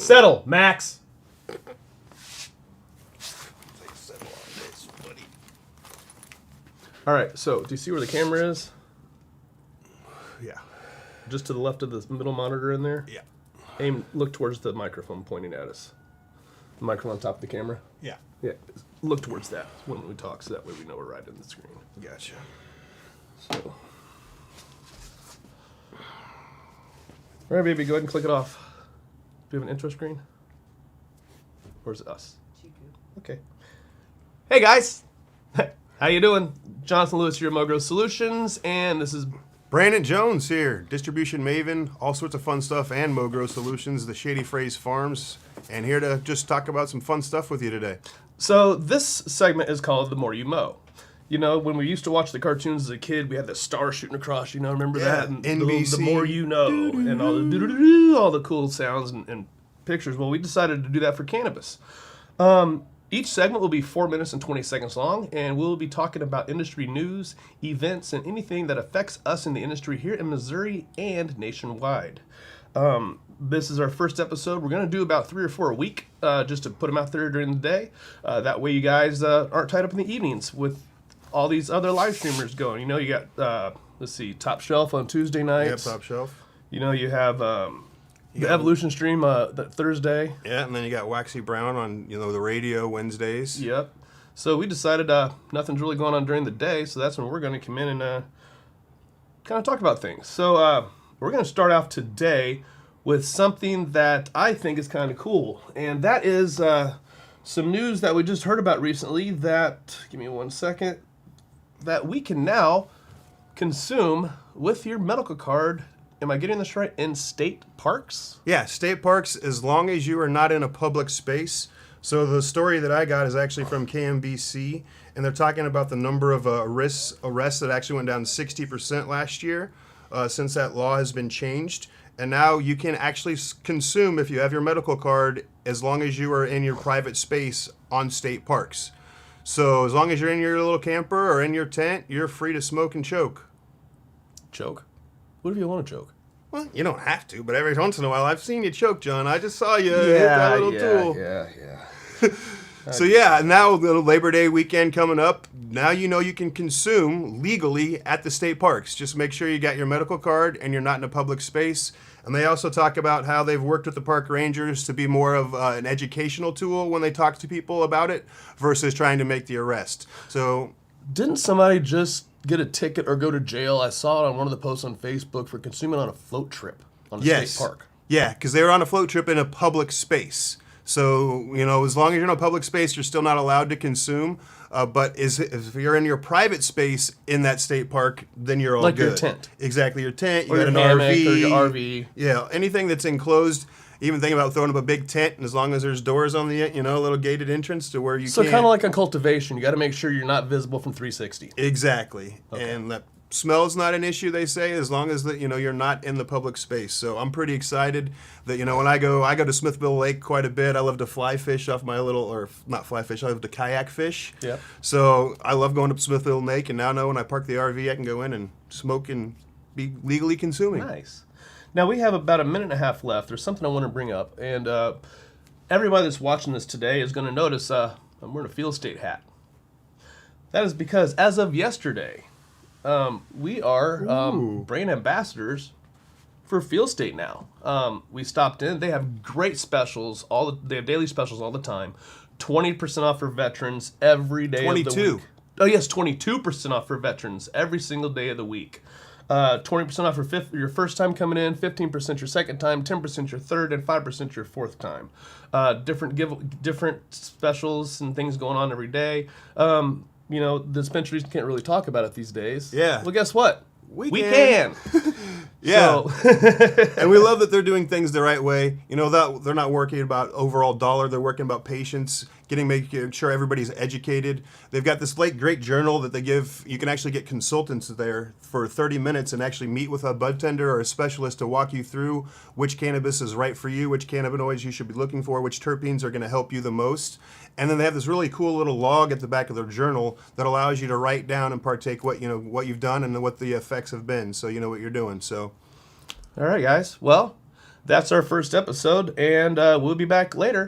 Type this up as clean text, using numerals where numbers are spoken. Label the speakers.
Speaker 1: Settle, Max. All right, so do you see where the camera is?
Speaker 2: Yeah.
Speaker 1: Just to the left of the middle monitor in there?
Speaker 2: Yeah.
Speaker 1: Look towards the microphone pointing at us. The microphone on top of the camera?
Speaker 2: Yeah.
Speaker 1: Yeah, look towards that when we talk, so that way we know we're right in the screen.
Speaker 2: Gotcha.
Speaker 1: So. All right, baby, go ahead and click it off. Do you have an intro screen? Or is it us? Okay. Hey, guys. How you doing? Jonathan Lewis here at Mogro Solutions, and this is
Speaker 2: Brandon Jones here, distribution maven, all sorts of fun stuff, and Mogro Solutions, the Shady Phrase Farms, and here to just talk about some fun stuff with you today.
Speaker 1: So this segment is called The More You Mow. You know, when we used to watch the cartoons as a kid, we had the star shooting across, you know, remember that? And
Speaker 2: NBC.
Speaker 1: The More You Know, and all the cool sounds and pictures. Well, we decided to do that for cannabis. Each segment will be 4 minutes and 20 seconds long, and we'll be talking about industry news, events, and anything that affects us in the industry here in Missouri and nationwide. This is our first episode. We're going to do about 3 or 4 a week, just to put them out there during the day. That way you guys aren't tied up in the evenings with all these other live streamers going. You know, you got, let's see, Top Shelf on Tuesday nights.
Speaker 2: Yep, Top Shelf.
Speaker 1: You know, you have the Evolution stream that Thursday.
Speaker 2: Yeah, and then you got Waxy Brown on, the radio Wednesdays.
Speaker 1: Yep. So we decided nothing's really going on during the day, so that's when we're going to come in and kind of talk about things. So we're going to start off today with something that I think is kind of cool, and that is some news that we just heard about recently that, give me 1 second, that we can now consume with your medical card. Am I getting this right? In state parks?
Speaker 2: Yeah, state parks, as long as you are not in a public space. So the story that I got is actually from KMBC, and they're talking about the number of arrests that actually went down 60% last year since that law has been changed. And now you can actually consume, if you have your medical card, as long as you are in your private space on state parks. So as long as you're in your little camper or in your tent, you're free to smoke and choke.
Speaker 1: Choke? What if you want to choke?
Speaker 2: Well, you don't have to, but every once in a while, I've seen you choke, John. I just saw you hit that little tool.
Speaker 1: Yeah.
Speaker 2: So yeah, now the Labor Day weekend coming up, now you know you can consume legally at the state parks. Just make sure you got your medical card and you're not in a public space. And they also talk about how they've worked with the park rangers to be more of an educational tool when they talk to people about it versus trying to make the arrest. So,
Speaker 1: didn't somebody just get a ticket or go to jail? I saw it on one of the posts on Facebook for consuming on a float trip on a state park.
Speaker 2: Yeah, because they were on a float trip in a public space. So, as long as you're in a public space, you're still not allowed to consume. But if you're in your private space in that state park, then you're all
Speaker 1: like
Speaker 2: good.
Speaker 1: Like your tent.
Speaker 2: Exactly, your tent.
Speaker 1: Or
Speaker 2: you
Speaker 1: your
Speaker 2: got an
Speaker 1: hammock
Speaker 2: RV.
Speaker 1: or your RV.
Speaker 2: Yeah, anything that's enclosed. Even think about throwing up a big tent, and as long as there's doors on the, a little gated entrance to where you
Speaker 1: So
Speaker 2: can.
Speaker 1: kind of like on cultivation, you got to make sure you're not visible from 360.
Speaker 2: Exactly.
Speaker 1: Okay.
Speaker 2: And that smell's not an issue, they say, as long as you're not in the public space. So I'm pretty excited that when I go to Smithville Lake quite a bit. I love to fly fish off my not fly fish. I love to kayak fish.
Speaker 1: Yeah.
Speaker 2: So I love going to Smithville Lake, and now I know when I park the RV, I can go in and smoke and be legally consuming.
Speaker 1: Nice. Now we have about a minute and a half left. There's something I want to bring up, and everybody that's watching this today is going to notice I'm wearing a field state hat. That is because as of yesterday, we are brand ambassadors for Field State now. We stopped in. They have great specials. They have daily specials all the time. 20% off for veterans every day of the week. Oh, yes, 22% off for veterans every single day of the week. 20% off for your first time coming in, 15% your second time, 10% your third, and 5% your fourth time. Different specials and things going on every day. The dispensaries can't really talk about it these days.
Speaker 2: Yeah.
Speaker 1: Well, guess what? We can.
Speaker 2: Yeah. And we love that they're doing things the right way. That they're not working about overall dollar. They're working about patience, making sure everybody's educated. They've got this great journal that they give. You can actually get consultants there for 30 minutes and actually meet with a bud tender or a specialist to walk you through which cannabis is right for you, which cannabinoids you should be looking for, which terpenes are going to help you the most. And then they have this really cool little log at the back of their journal that allows you to write down and partake what you've done and what the effects have been, so you know what you're doing. So,
Speaker 1: all right, guys. Well, That's our first episode, and we'll be back later.